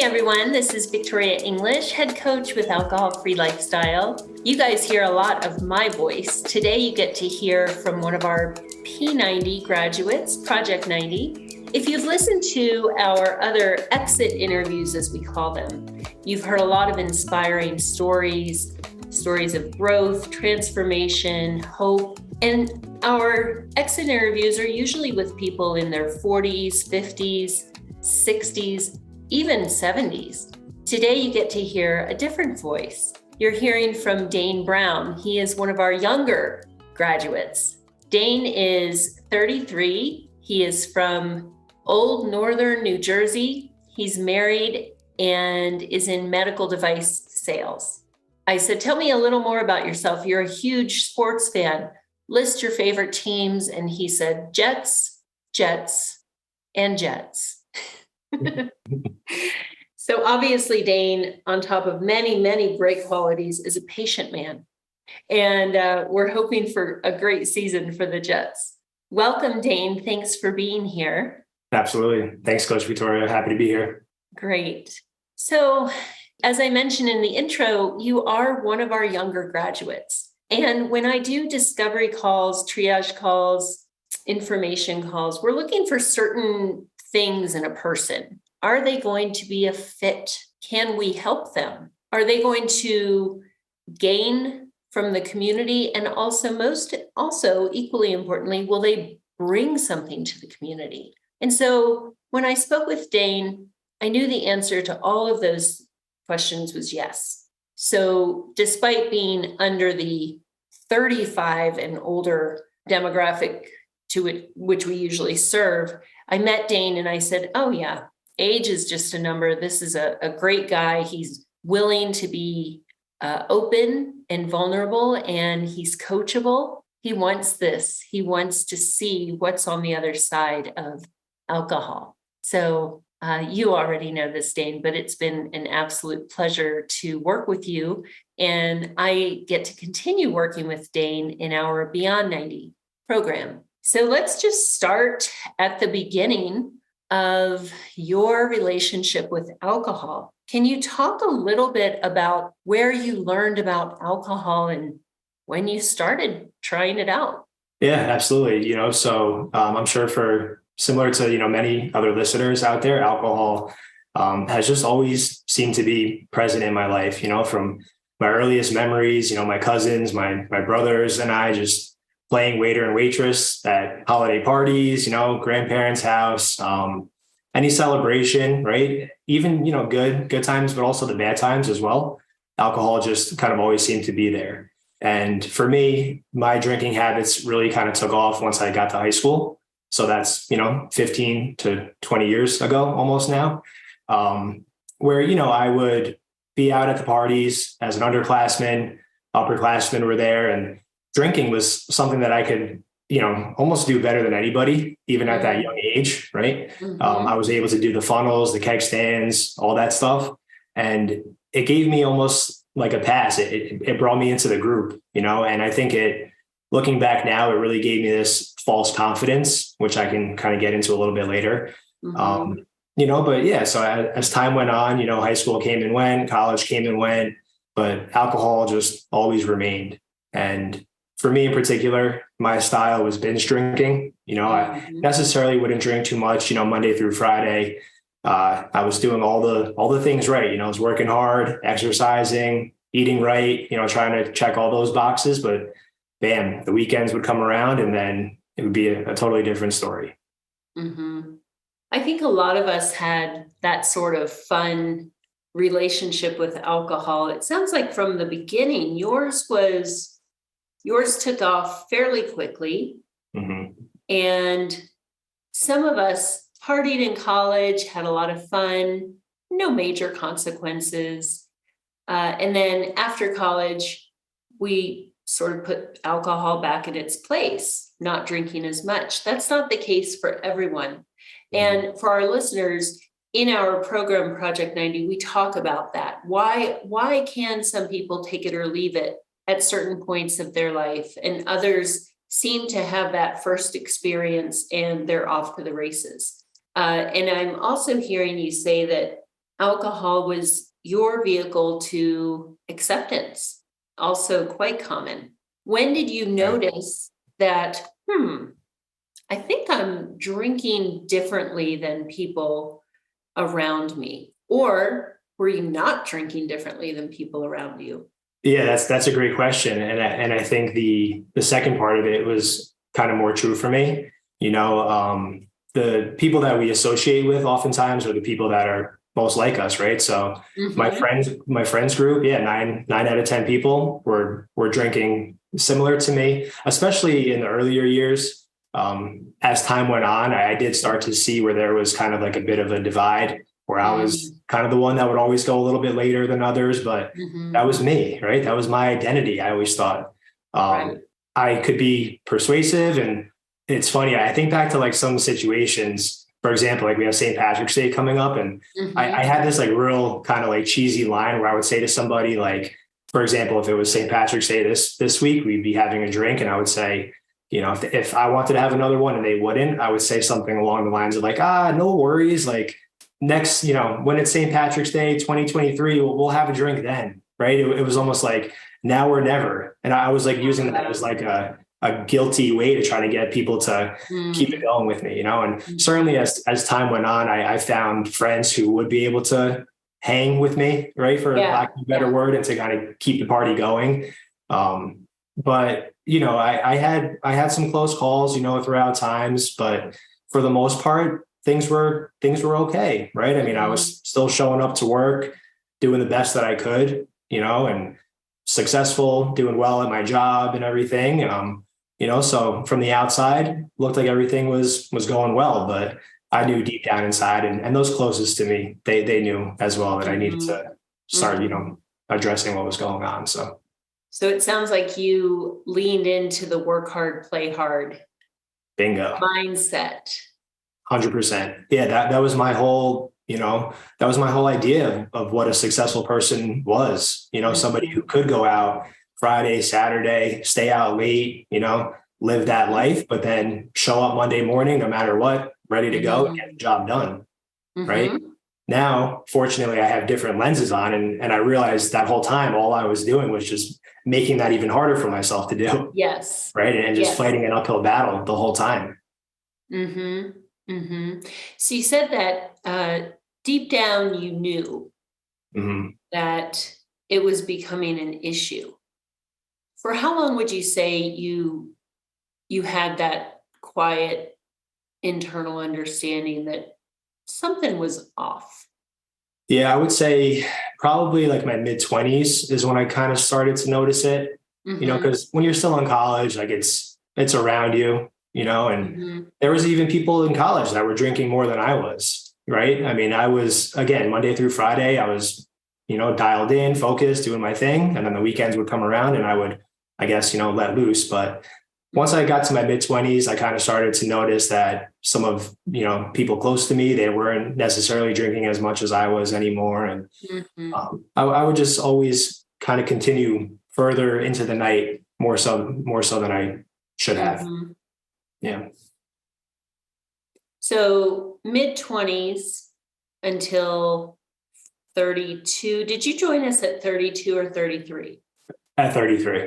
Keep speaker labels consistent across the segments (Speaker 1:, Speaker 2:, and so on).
Speaker 1: everyone, this is Victoria English, head coach with Alcohol Free Lifestyle. You guys hear a lot of my voice. Today you get to hear from one of our P90 graduates, Project 90. If you've listened to our other exit interviews, as we call them, you've heard a lot of inspiring stories of growth, transformation, hope. And our exit interviews are usually with people in their 40s, 50s, 60s, even 70s. Today, you get to hear a different voice. You're hearing from Dane Brown. He is one of our younger graduates. Dane is 33. He is from Old Northern New Jersey. He's married and is in medical device sales. I said, tell me a little more about yourself. You're a huge sports fan. List your favorite teams. And he said, Jets, Jets, and Jets. So obviously, Dane, on top of many, many great qualities, is a patient man. And we're hoping for a great season for the Jets. Welcome, Dane. Thanks for being here.
Speaker 2: Absolutely. Thanks, Coach Victoria. Happy to be here.
Speaker 1: Great. So as I mentioned in the intro, you are one of our younger graduates. And when I do discovery calls, triage calls, information calls, we're looking for certain things in a person. Are they going to be a fit? Can we help them? Are they going to gain from the community? And also equally importantly, will they bring something to the community? And so when I spoke with Dane, I knew the answer to all of those questions was yes. So despite being under the 35 and older demographic to it, which we usually serve, I met Dane and I said, oh yeah, age is just a number. This is a great guy. He's willing to be open and vulnerable, and he's coachable. He wants this. He wants to see what's on the other side of alcohol. So you already know this, Dane, but it's been an absolute pleasure to work with you. And I get to continue working with Dane in our Beyond 90 program. So let's just start at the beginning of your relationship with alcohol. Can you talk a little bit about where you learned about alcohol and when you started trying it out?
Speaker 2: Yeah, absolutely. So I'm sure for similar to, many other listeners out there, alcohol has just always seemed to be present in my life, from my earliest memories, my cousins, my brothers and I just playing waiter and waitress at holiday parties, grandparents' house, any celebration, right? Even, good times, but also the bad times as well. Alcohol just kind of always seemed to be there. And for me, my drinking habits really kind of took off once I got to high school. So that's, 15 to 20 years ago, almost now, where, I would be out at the parties as an underclassman, upperclassmen were there, and drinking was something that I could, almost do better than anybody, even at that young age, right?
Speaker 1: Mm-hmm.
Speaker 2: I was able to do the funnels, the keg stands, all that stuff. And it gave me almost like a pass. It brought me into the group, and I think looking back now, it really gave me this false confidence, which I can kind of get into a little bit later.
Speaker 1: Mm-hmm.
Speaker 2: But yeah, so as time went on, high school came and went, college came and went, but alcohol just always remained. And for me in particular, my style was binge drinking. I necessarily wouldn't drink too much, Monday through Friday. I was doing all the things right. I was working hard, exercising, eating right, trying to check all those boxes. But bam, the weekends would come around and then it would be a totally different story.
Speaker 1: Mm-hmm. I think a lot of us had that sort of fun relationship with alcohol. It sounds like from the beginning, yours took off fairly quickly.
Speaker 2: Mm-hmm.
Speaker 1: And some of us partied in college, had a lot of fun, no major consequences. And then after college, we sort of put alcohol back in its place, not drinking as much. That's not the case for everyone. And for our listeners, in our program, Project 90, we talk about that. Why can some people take it or leave it at certain points of their life, and others seem to have that first experience and they're off to the races? And I'm also hearing you say that alcohol was your vehicle to acceptance, also quite common. When did you notice that, I think I'm drinking differently than people around me? Or were you not drinking differently than people around you?
Speaker 2: Yeah, that's a great question, and I think the second part of it was kind of more true for me. The people that we associate with oftentimes are the people that are most like us, right? So
Speaker 1: Mm-hmm.
Speaker 2: my friends group, yeah, nine out of 10 people were drinking similar to me, especially in the earlier years. As time went on, I did start to see where there was kind of like a bit of a divide, where I was kind of the one that would always go a little bit later than others, but
Speaker 1: Mm-hmm.
Speaker 2: that was me, right? That was my identity. I always thought
Speaker 1: Right.
Speaker 2: I could be persuasive. And it's funny, I think back to like some situations, for example, like we have St. Patrick's Day coming up, and I
Speaker 1: Mm-hmm.
Speaker 2: had this like real kind of like cheesy line where I would say to somebody, like, for example, if it was St. Patrick's Day this week, we'd be having a drink, and I would say, if I wanted to have another one and they wouldn't, I would say something along the lines of like, no worries, like next, when it's St. Patrick's Day 2023, we'll have a drink then, right? It was almost like now or never. And I was like using that as like a guilty way to try to get people to keep it going with me, And certainly as time went on, I found friends who would be able to hang with me, right? For
Speaker 1: Yeah.
Speaker 2: lack of a better word, and to kind of keep the party going. But I had some close calls, throughout times, but for the most part, things were okay, right? I mean, I
Speaker 1: Mhm.
Speaker 2: was still showing up to work, doing the best that I could, and successful, doing well at my job and everything. So from the outside, looked like everything was going well, but I knew deep down inside, and those closest to me, they knew as well that I needed
Speaker 1: Mhm.
Speaker 2: to start,
Speaker 1: Mhm.
Speaker 2: addressing what was going on. So
Speaker 1: So it sounds like you leaned into the work hard, play hard
Speaker 2: bingo.
Speaker 1: mindset.
Speaker 2: 100%. Yeah, that was my whole, that was my whole idea of what a successful person was, somebody who
Speaker 1: Mhm.
Speaker 2: could go out Friday, Saturday, stay out late, live that life, but then show up Monday morning, no matter what, ready to go and get the
Speaker 1: Mhm.
Speaker 2: job done. Right.
Speaker 1: Mhm.
Speaker 2: Now, fortunately, I have different lenses on, and I realized that whole time, all I was doing was just making that even harder for myself to do.
Speaker 1: Yes.
Speaker 2: Right. And just
Speaker 1: Yes.
Speaker 2: fighting an uphill battle the whole time.
Speaker 1: Mhm. Mhm. So you said that deep down you knew
Speaker 2: Mhm.
Speaker 1: that it was becoming an issue. For how long would you say you had that quiet internal understanding that something was off?
Speaker 2: Yeah, I would say probably like my mid 20s is when I kind of started to notice it,
Speaker 1: Mhm.
Speaker 2: because when you're still in college, like it's around you, and
Speaker 1: Mhm.
Speaker 2: there was even people in college that were drinking more than I was, right? I mean, I was, again, Monday through Friday, I was, dialed in, focused, doing my thing, and then the weekends would come around and I would, I guess, let loose. But once I got to my mid 20s, I kind of started to notice that some of, people close to me, they weren't necessarily drinking as much as I was anymore. And
Speaker 1: Mhm.
Speaker 2: I would just always kind of continue further into the night, more so than I should have.
Speaker 1: Mhm.
Speaker 2: Yeah.
Speaker 1: So mid-20s until 32. Did you join us at 32 or 33?
Speaker 2: At 33.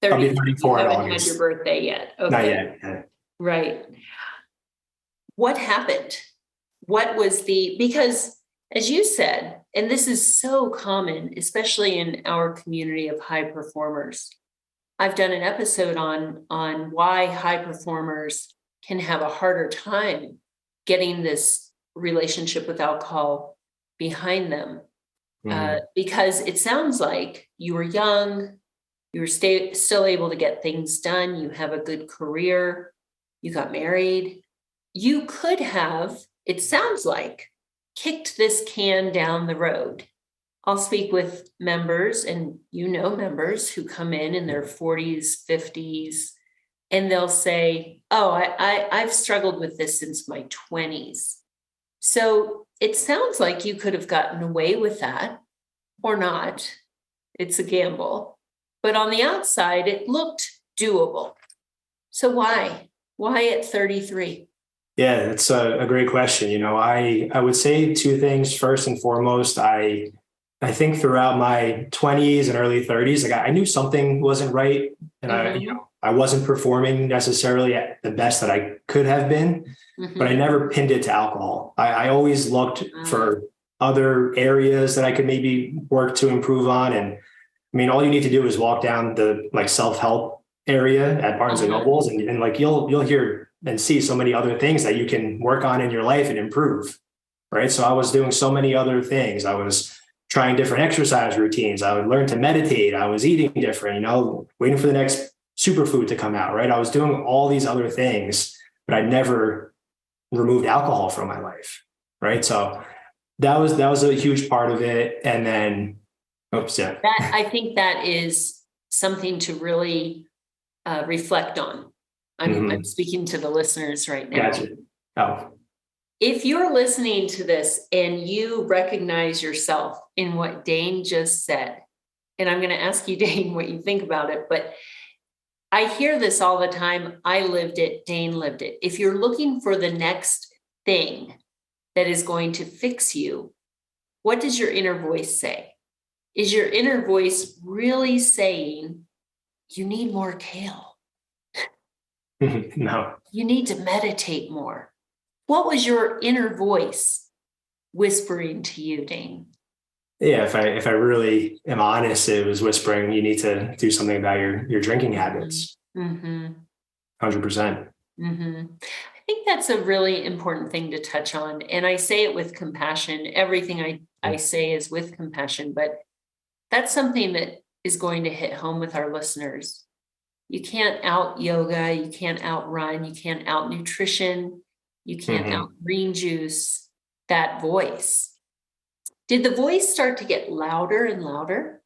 Speaker 2: I'll be
Speaker 1: 33. You
Speaker 2: 34 in
Speaker 1: haven't had your
Speaker 2: August.
Speaker 1: birthday yet.
Speaker 2: Not
Speaker 1: Okay.
Speaker 2: yet. Yeah.
Speaker 1: Right. What happened? What was because as you said, and this is so common, especially in our community of high performers. I've done an episode on why high performers can have a harder time getting this relationship with alcohol behind them,
Speaker 2: Mhm.
Speaker 1: because it sounds like you were young, you were still able to get things done, you have a good career, you got married. You could have, it sounds like, kicked this can down the road. I'll speak with members, and members who come in their 40s, 50s, and they'll say, "Oh, I've struggled with this since my 20s." So it sounds like you could have gotten away with that or not. It's a gamble. But on the outside, it looked doable. So why? Why at 33?
Speaker 2: Yeah, that's a great question. I would say two things. First and foremost, I think throughout my 20s and early 30s, like I knew something wasn't right, and
Speaker 1: Mm-hmm.
Speaker 2: I wasn't performing necessarily at the best that I could have been, but I
Speaker 1: Mm-hmm.
Speaker 2: never pinned it to alcohol. I always looked for other areas that I could maybe work to improve on. And I mean, all you need to do is walk down the like self-help area at Barnes and
Speaker 1: Uh-huh.
Speaker 2: Nobles, and like you'll hear and see so many other things that you can work on in your life and improve. Right. So I was doing so many other things. I was trying different exercise routines. I would learn to meditate. I was eating different, waiting for the next superfood to come out. Right. I was doing all these other things, but I never removed alcohol from my life. Right. So that was a huge part of it. And then, oops, yeah.
Speaker 1: That I think that is something to really reflect on. I'm
Speaker 2: Mm-hmm.
Speaker 1: speaking to the listeners right now.
Speaker 2: Gotcha. Oh,
Speaker 1: If you're listening to this and you recognize yourself in what Dane just said, and I'm going to ask you, Dane, what you think about it, but I hear this all the time. I lived it, Dane lived it. If you're looking for the next thing that is going to fix you, what does your inner voice say? Is your inner voice really saying, you need more kale?
Speaker 2: no.
Speaker 1: You need to meditate more. What was your inner voice whispering to you, Dane?
Speaker 2: Yeah, if I really am honest, it was whispering, you need to do something about your drinking habits.
Speaker 1: Mm-hmm.
Speaker 2: 100%.
Speaker 1: Mm-hmm. I think that's a really important thing to touch on. And I say it with compassion. Everything I say is with compassion, but that's something that is going to hit home with our listeners. You can't out yoga, you can't outrun, you can't out nutrition, you can't out
Speaker 2: Mm-hmm.
Speaker 1: green juice that voice. Did the voice start to get louder and louder?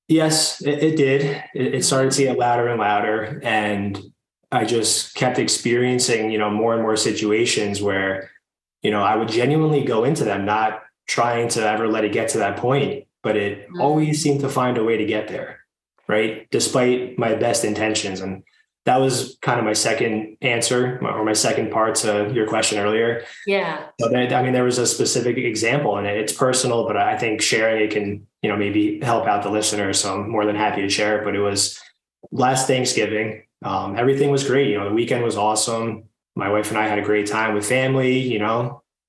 Speaker 2: Yes, it did. It started to
Speaker 1: Mm-hmm.
Speaker 2: get louder and louder. And I just kept experiencing, more and more situations where, I would genuinely go into them, not trying to ever let it get to that point, but it always seemed to find a way to get there. Right. Despite my best intentions. And that was kind of my second answer or my second part to your question earlier.
Speaker 1: Yeah.
Speaker 2: So I mean, there was a specific example and it's personal, but I think sharing it can, maybe help out the listener. So I'm more than happy to share it. But it was last Thanksgiving. Everything was great. The weekend was awesome. My wife and I had a great time with family,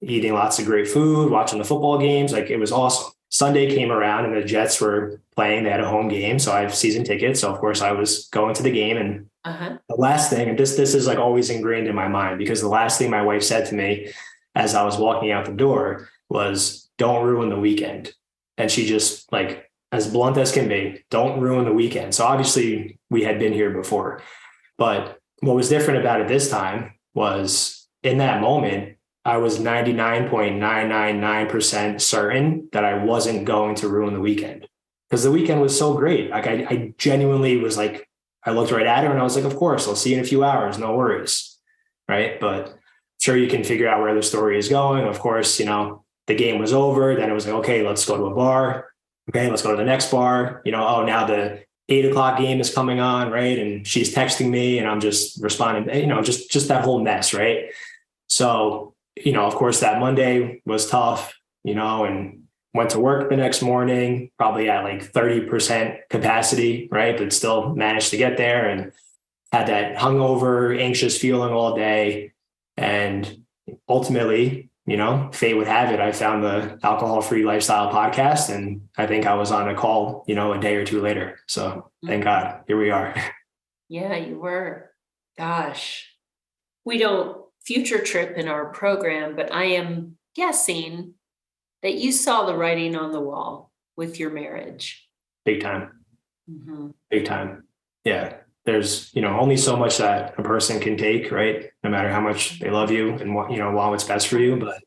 Speaker 2: eating lots of great food, watching the football games. Like it was awesome. Sunday came around and the Jets were playing. They had a home game. So I have season tickets. So of course I was going to the game. And
Speaker 1: Uh-huh.
Speaker 2: the last thing, and this is like always ingrained in my mind, because the last thing my wife said to me as I was walking out the door was, don't ruin the weekend. And she just like, as blunt as can be, don't ruin the weekend. So obviously we had been here before, but what was different about it this time was in that moment, I was 99.999% certain that I wasn't going to ruin the weekend because the weekend was so great. Like I genuinely was like, I looked right at her and I was like, of course, I'll see you in a few hours. No worries. Right. But sure, you can figure out where the story is going. Of course, the game was over. Then it was like, okay, let's go to a bar. Okay, let's go to the next bar. Oh, now the 8 o'clock game is coming on, right? And she's texting me and I'm just responding, just that whole mess, right? So, of course, that Monday was tough, and went to work the next morning, probably at like 30% capacity, right? But still managed to get there and had that hungover, anxious feeling all day. And ultimately, fate would have it. I found the Alcohol Free Lifestyle podcast, and I think I was on a call, a day or two later. So thank God, here we are.
Speaker 1: Yeah, you were. Gosh. We don't future trip in our program, but I am guessing that you saw the writing on the wall with your marriage.
Speaker 2: Big time,
Speaker 1: Mm-hmm.
Speaker 2: big time. Yeah. There's, only so much that a person can take, right? No matter how much they love you and want, want what's best for you. But,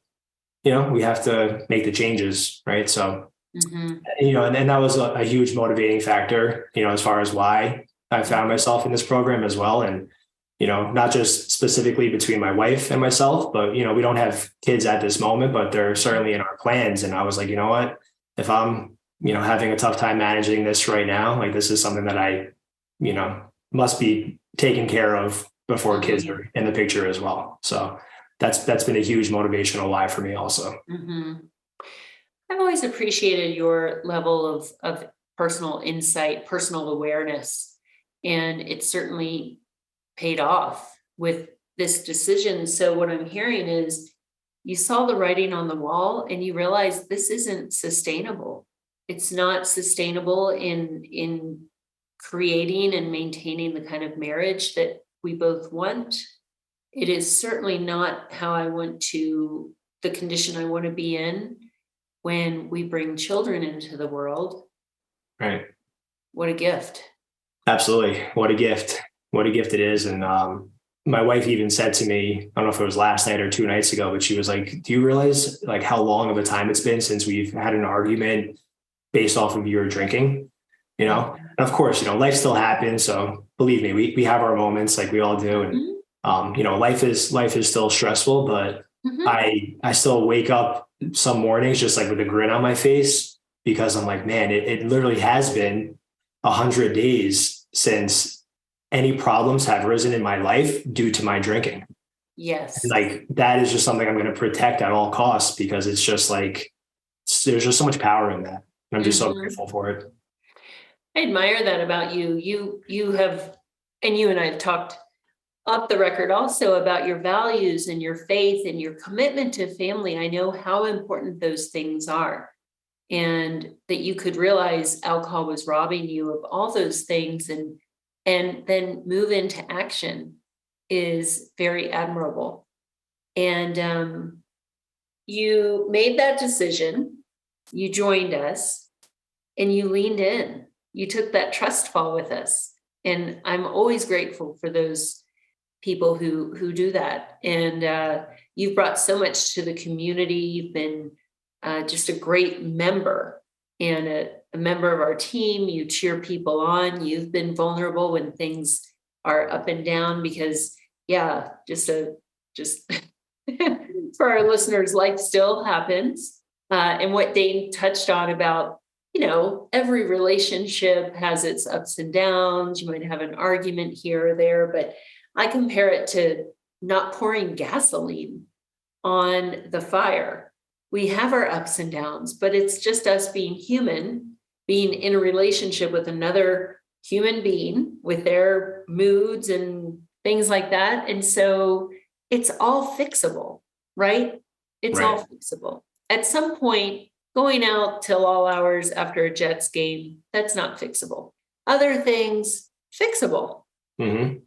Speaker 2: we have to make the changes, right? So,
Speaker 1: Mm-hmm.
Speaker 2: and that was a huge motivating factor, as far as why I found myself in this program as well. And, not just specifically between my wife and myself, but, we don't have kids at this moment, but they're certainly in our plans. And I was like, you know what, if I'm, having a tough time managing this right now, like this is something that I, you know, must be taken care of before kids
Speaker 1: Mm-hmm.
Speaker 2: are in the picture as well. So that's been a huge motivational why for me also.
Speaker 1: Mm-hmm. I've always appreciated your level of personal insight, personal awareness, and it certainly paid off with this decision. So what I'm hearing is you saw the writing on the wall and you realized this isn't sustainable. It's not sustainable in creating and maintaining the kind of marriage that we both want. It is certainly not how I want to, the condition I want to be in when we bring children into the world.
Speaker 2: Right.
Speaker 1: What a gift.
Speaker 2: Absolutely. What a gift. What a gift it is. And my wife even said to me, I don't know if it was last night or 2 nights ago, but she was like, do you realize like how long of a time it's been since we've had an argument based off of your drinking? You know, and of course, life still happens. So believe me, we have our moments like we all do. And, life is still stressful, but I still wake up some mornings just like with a grin on my face because I'm like, man, it literally has been 100 days since any problems have risen in my life due to my drinking.
Speaker 1: Yes.
Speaker 2: And like that is just something I'm going to protect at all costs because it's just like there's just so much power in that. And I'm just so grateful for it.
Speaker 1: I admire that about you. You have, and you and I have talked off the record also about your values and your faith and your commitment to family. I know how important those things are, and that you could realize alcohol was robbing you of all those things and then move into action is very admirable. And you made that decision, you joined us, and you leaned in. You took that trust fall with us. And I'm always grateful for those people who do that. And you've brought so much to the community. You've been just a great member and a member of our team. You cheer people on. You've been vulnerable when things are up and down because, yeah, just for our listeners, life still happens. And what Dane touched on about, every relationship has its ups and downs. You might have an argument here or there, but I compare it to not pouring gasoline on the fire. We have our ups and downs, but it's just us being human, being in a relationship with another human being with their moods and things like that. And so it's all fixable, right? It's all fixable. At some point, going out till all hours after a Jets game, that's not fixable. Other things, fixable.
Speaker 2: Mm-hmm.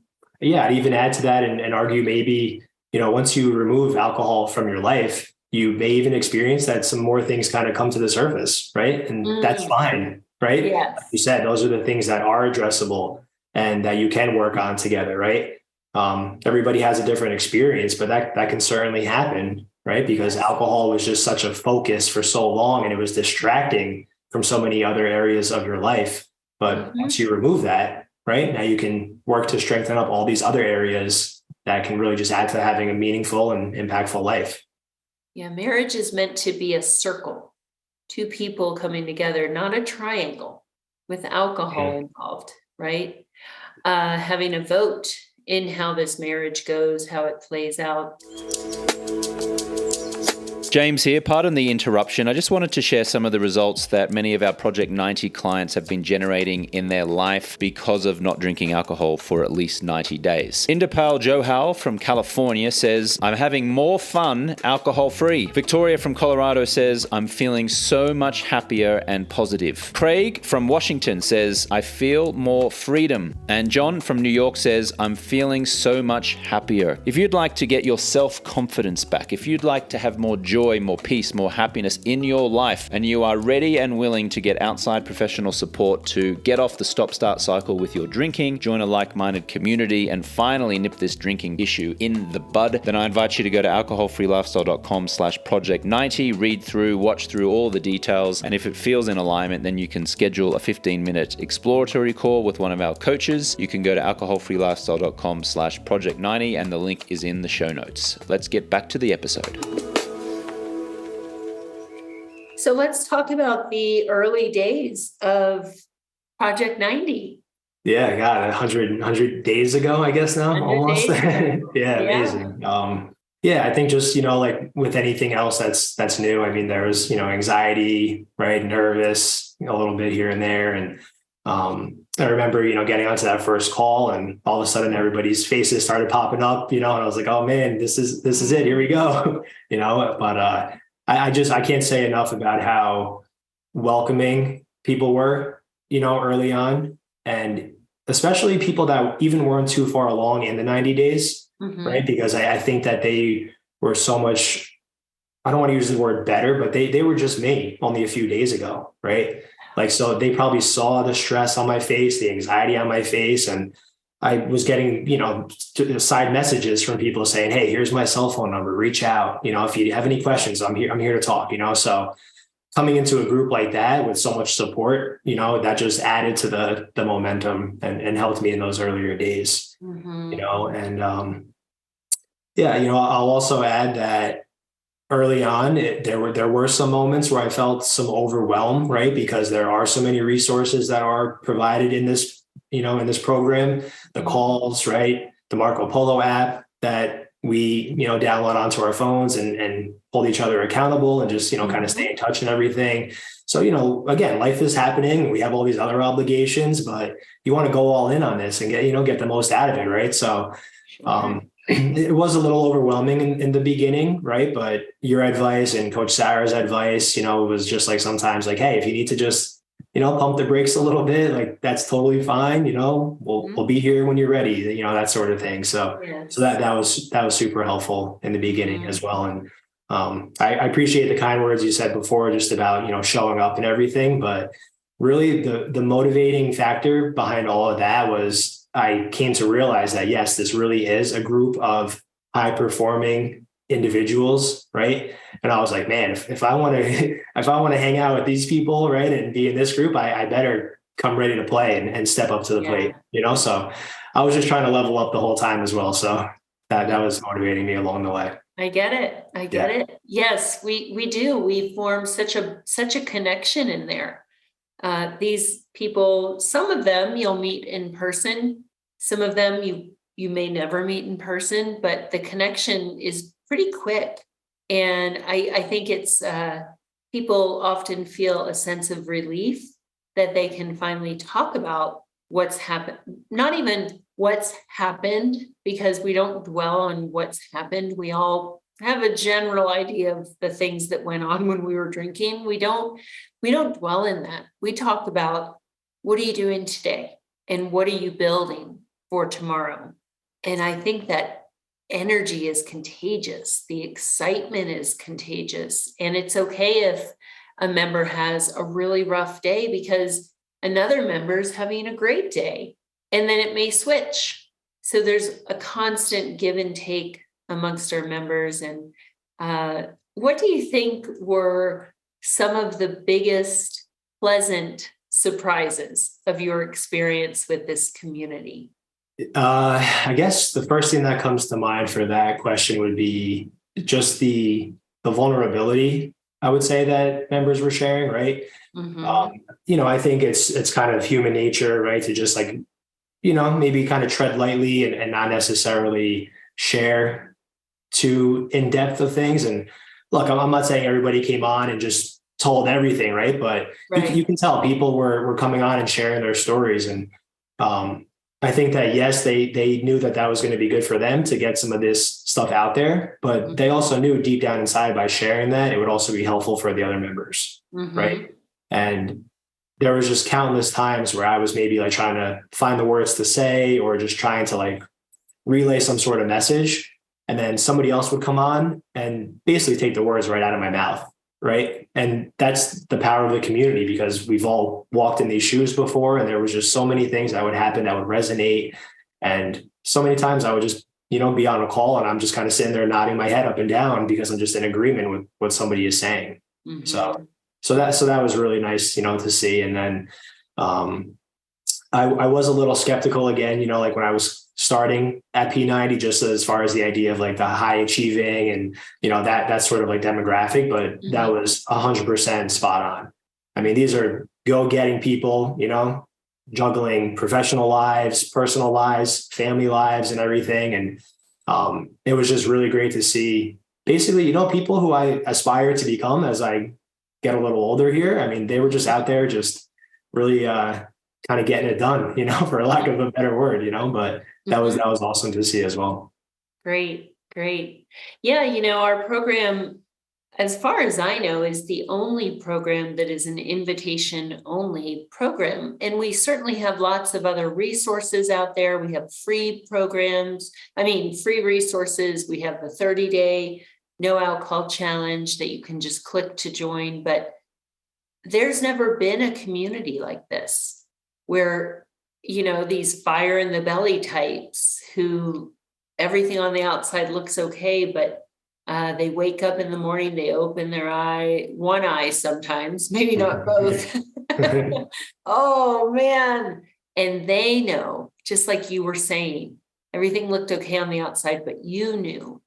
Speaker 2: Yeah, I'd even add to that and argue maybe, once you remove alcohol from your life, you may even experience that some more things kind of come to the surface, right? And that's fine, right?
Speaker 1: Yes.
Speaker 2: Like you said, those are the things that are addressable and that you can work on together, right? Everybody has a different experience, but that can certainly happen, right? Because alcohol was just such a focus for so long and it was distracting from so many other areas of your life. But once you remove that, right, now you can work to strengthen up all these other areas that can really just add to having a meaningful and impactful life.
Speaker 1: Yeah, marriage is meant to be a circle, two people coming together, not a triangle with alcohol involved, right? Having a vote in how this marriage goes, how it plays out.
Speaker 3: James here. Pardon the interruption. I just wanted to share some of the results that many of our Project 90 clients have been generating in their life because of not drinking alcohol for at least 90 days. Indipal Johal from California says, I'm having more fun alcohol-free. Victoria from Colorado says, I'm feeling so much happier and positive. Craig from Washington says, I feel more freedom. And John from New York says, I'm feeling so much happier. If you'd like to get your self-confidence back, if you'd like to have more joy, more peace, more happiness in your life, and you are ready and willing to get outside professional support to get off the stop-start cycle with your drinking, join a like-minded community, and finally nip this drinking issue in the bud, then I invite you to go to alcoholfreelifestyle.com/project90, read through, watch through all the details, and if it feels in alignment, then you can schedule a 15-minute exploratory call with one of our coaches. You can go to alcoholfreelifestyle.com/project90, and the link is in the show notes. Let's get back to the episode.
Speaker 1: So let's talk about the early days of Project 90.
Speaker 2: Yeah, God, 100 days ago, I guess now, almost. Yeah, amazing. Yeah, I think just, like with anything else that's new. I mean, there was, anxiety, right? Nervous a little bit here and there. And I remember, getting onto that first call and all of a sudden everybody's faces started popping up, and I was like, oh man, this is it. Here we go. But I can't say enough about how welcoming people were, early on. And especially people that even weren't too far along in the 90 days, right? Because I think that they were so much, I don't want to use the word better, but they were just me only a few days ago, right? Like, so they probably saw the stress on my face, the anxiety on my face. And I was getting, side messages from people saying, hey, here's my cell phone number, reach out. If you have any questions, I'm here to talk, so coming into a group like that with so much support, that just added to the momentum and helped me in those earlier days, and yeah, I'll also add that early on, there were some moments where I felt some overwhelm, right? Because there are so many resources that are provided in this, in this program, the calls, right? The Marco Polo app that we, download onto our phones and hold each other accountable and just, kind of stay in touch and everything. So, again, life is happening. We have all these other obligations, but you want to go all in on this and get the most out of it, right? So, it was a little overwhelming in the beginning, right? But your advice and Coach Sarah's advice, was just like sometimes like, hey, if you need to just, pump the brakes a little bit, like that's totally fine. We'll be here when you're ready, that sort of thing. So,
Speaker 1: Yes.
Speaker 2: so that was super helpful in the beginning as well. And I appreciate the kind words you said before, just about, showing up and everything. But really the motivating factor behind all of that was I came to realize that, yes, this really is a group of high performing individuals. Right. And I was like, man, if I want to, if I want to hang out with these people, right, and be in this group, I better come ready to play and step up to the plate, so I was just trying to level up the whole time as well. So that was motivating me along the way.
Speaker 1: I get it. I get it. Yes, we do. We form such a connection in there. These people, some of them you'll meet in person, some of them you may never meet in person, but the connection is pretty quick. And I think it's people often feel a sense of relief that they can finally talk about what's happened, not even what's happened, because we don't dwell on what's happened. We all have a general idea of the things that went on when we were drinking. We don't dwell in that. We talk about, what are you doing today? And what are you building for tomorrow? And I think that energy is contagious. The excitement is contagious. And it's okay if a member has a really rough day because another member is having a great day. And then it may switch. So there's a constant give and take amongst our members. And what do you think were some of the biggest pleasant surprises of your experience with this community?
Speaker 2: I guess the first thing that comes to mind for that question would be just the vulnerability, I would say, that members were sharing, right? I think it's kind of human nature, right, to just like, maybe kind of tread lightly and not necessarily share too in depth of things. And look, I'm not saying everybody came on and just told everything, right? But you can tell people were coming on and sharing their stories. And I think that, yes, they knew that was going to be good for them to get some of this stuff out there, but they also knew deep down inside by sharing that it would also be helpful for the other members, right? And there was just countless times where I was maybe like trying to find the words to say or just trying to like relay some sort of message. And then somebody else would come on and basically take the words right out of my mouth. Right. And that's the power of the community, because we've all walked in these shoes before, and there was just so many things that would happen that would resonate. And so many times I would just, be on a call and I'm just kind of sitting there nodding my head up and down because I'm just in agreement with what somebody is saying. So that was really nice, to see. And then I was a little skeptical again, like when I was starting at P90, just as far as the idea of like the high achieving and, that sort of like demographic, but that was 100% spot on. I mean, these are go-getting people, juggling professional lives, personal lives, family lives, and everything. And it was just really great to see basically, people who I aspire to become as I get a little older here. I mean, they were just out there just really kind of getting it done, for lack of a better word, but that was awesome to see as well.
Speaker 1: Great, great. Yeah, our program, as far as I know, is the only program that is an invitation only program. And we certainly have lots of other resources out there. We have free programs, free resources. We have the 30-day no alcohol challenge that you can just click to join. But there's never been a community like this where, these fire in the belly types who everything on the outside looks okay, but they wake up in the morning, they open one eye sometimes, maybe not both. Oh man. And they know, just like you were saying, everything looked okay on the outside, but you knew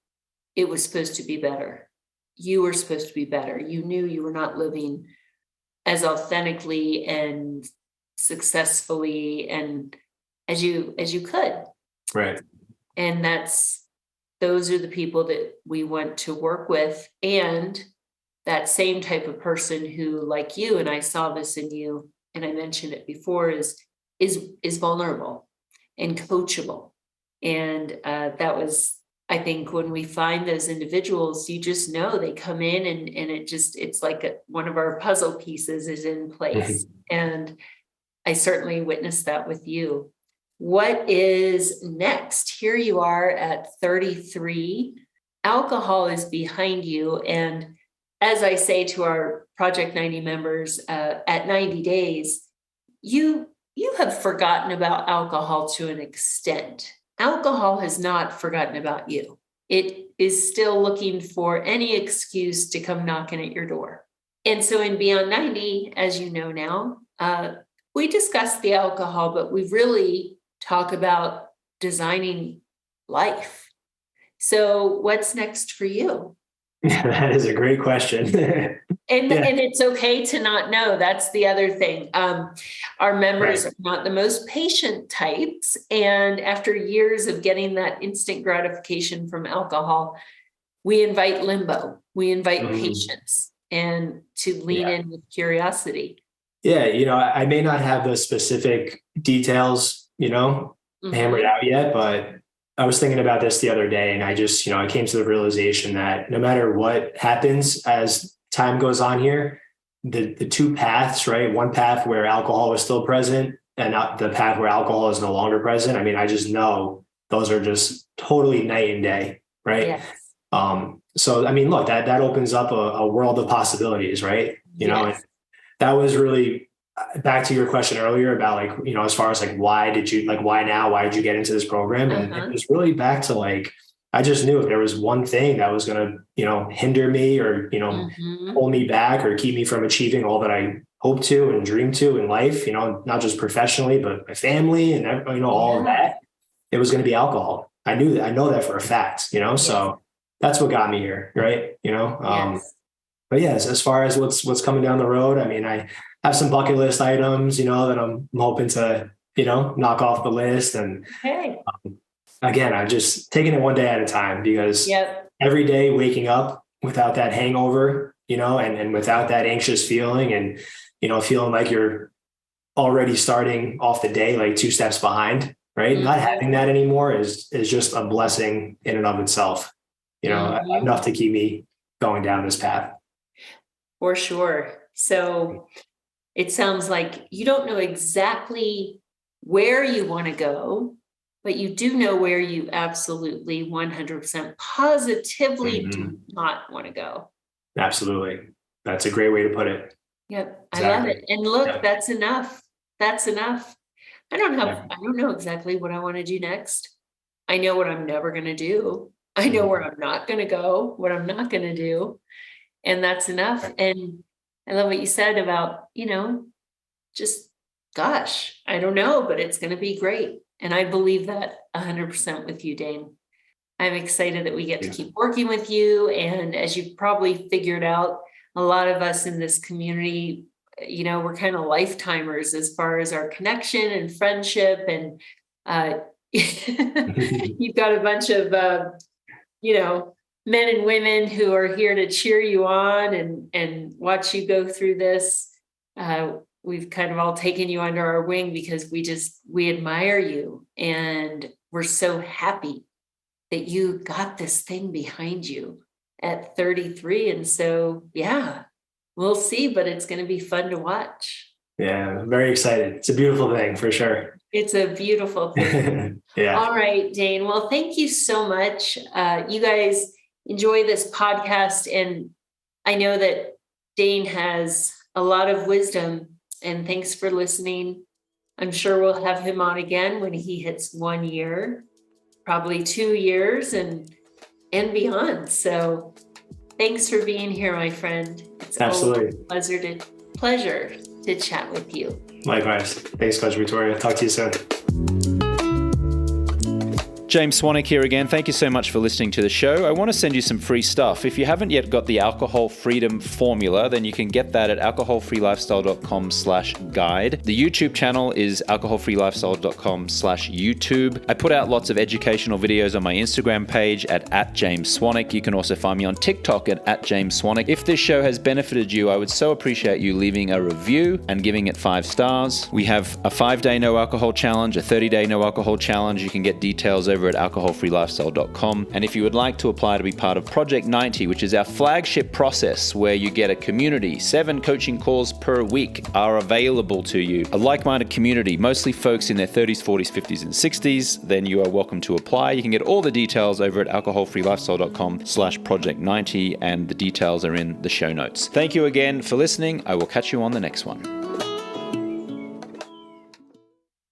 Speaker 1: it was supposed to be better. You were supposed to be better. You knew you were not living as authentically and successfully and as you could.
Speaker 2: Right.
Speaker 1: And those are the people that we want to work with. And that same type of person who, like you, and I saw this in you, and I mentioned it before, is vulnerable and coachable. And that was, I think, when we find those individuals, you just know they come in and it's like one of our puzzle pieces is in place. And I certainly witnessed that with you. What is next? Here you are at 33. Alcohol is behind you. And as I say to our Project 90 members, at 90 days, you have forgotten about alcohol to an extent. Alcohol has not forgotten about you. It is still looking for any excuse to come knocking at your door. And so in Beyond 90, as you know now, we discuss the alcohol, but we really talk about designing life. So what's next for you?
Speaker 2: That is a great question.
Speaker 1: And it's okay to not know. That's the other thing. Our members are not the most patient types. And after years of getting that instant gratification from alcohol, we invite limbo. We invite patience and to lean in with curiosity.
Speaker 2: Yeah. I may not have the specific details, hammered out yet, but I was thinking about this the other day and I just, I came to the realization that no matter what happens as time goes on here, the two paths, right? One path where alcohol is still present and not the path where alcohol is no longer present. I just know those are just totally night and day, right?
Speaker 1: Yes.
Speaker 2: So, look, that opens up a world of possibilities, right? And that was really back to your question earlier about as far as why did you get into this program? And it was really back to I just knew if there was one thing that was going to, hinder me or, hold me back or keep me from achieving all that I hope to and dream to in life, not just professionally, but my family and, all of that, it was going to be alcohol. I know that for a fact, so that's what got me here. Right. But yes, as far as what's coming down the road, I have some bucket list items, that I'm hoping to, knock off the list. And again, I'm just taking it one day at a time because every day waking up without that hangover, and without that anxious feeling and, feeling like you're already starting off the day, like 2 steps behind, right? Not having that anymore is just a blessing in and of itself, enough to keep me going down this path.
Speaker 1: For sure. So it sounds like you don't know exactly where you want to go, but you do know where you absolutely 100% positively do not want to go.
Speaker 2: Absolutely. That's a great way to put it.
Speaker 1: Yep.
Speaker 2: Exactly.
Speaker 1: I love it. And look, that's enough. That's enough. I don't know exactly what I want to do next. I know what I'm never going to do. I know where I'm not going to go, what I'm not going to do. And that's enough. And I love what you said about, just, gosh, I don't know, but it's going to be great. And I believe that 100% with you, Dane. I'm excited that we get to keep working with you. And as you've probably figured out, a lot of us in this community, we're kind of lifetimers as far as our connection and friendship. And You've got a bunch of, men and women who are here to cheer you on and watch you go through this. We've kind of all taken you under our wing because we admire you, and we're so happy that you got this thing behind you at 33. And so, yeah, we'll see, but it's going to be fun to watch.
Speaker 2: Yeah, I'm very excited. It's a beautiful thing for sure.
Speaker 1: It's a beautiful thing.
Speaker 2: Yeah.
Speaker 1: All right, Dane. Well, thank you so much. You guys enjoy this podcast. And I know that Dane has a lot of wisdom, and thanks for listening. I'm sure we'll have him on again when he hits 1 year, probably 2 years and beyond. So thanks for being here, my friend. It's
Speaker 2: Absolutely
Speaker 1: always a pleasure to chat with you.
Speaker 2: Likewise. Thanks, Coach Victoria. Talk to you soon.
Speaker 3: James Swanwick here again. Thank you so much for listening to the show. I want to send you some free stuff. If you haven't yet got the Alcohol Freedom Formula, then you can get that at alcoholfreelifestyle.com/guide. The YouTube channel is alcoholfreelifestyle.com/YouTube. I put out lots of educational videos on my Instagram page at James Swanwick. You can also find me on TikTok at James Swanwick. If this show has benefited you, I would so appreciate you leaving a review and giving it 5 stars. We have a 5-day no alcohol challenge, a 30-day no alcohol challenge. You can get details over at alcoholfreelifestyle.com. And if you would like to apply to be part of Project 90, which is our flagship process where you get a community, 7 coaching calls per week are available to you, a like-minded community, mostly folks in their 30s, 40s, 50s, and 60s, then you are welcome to apply. You can get all the details over at alcoholfreelifestyle.com/Project 90, and the details are in the show notes. Thank you again for listening. I will catch you on the next one.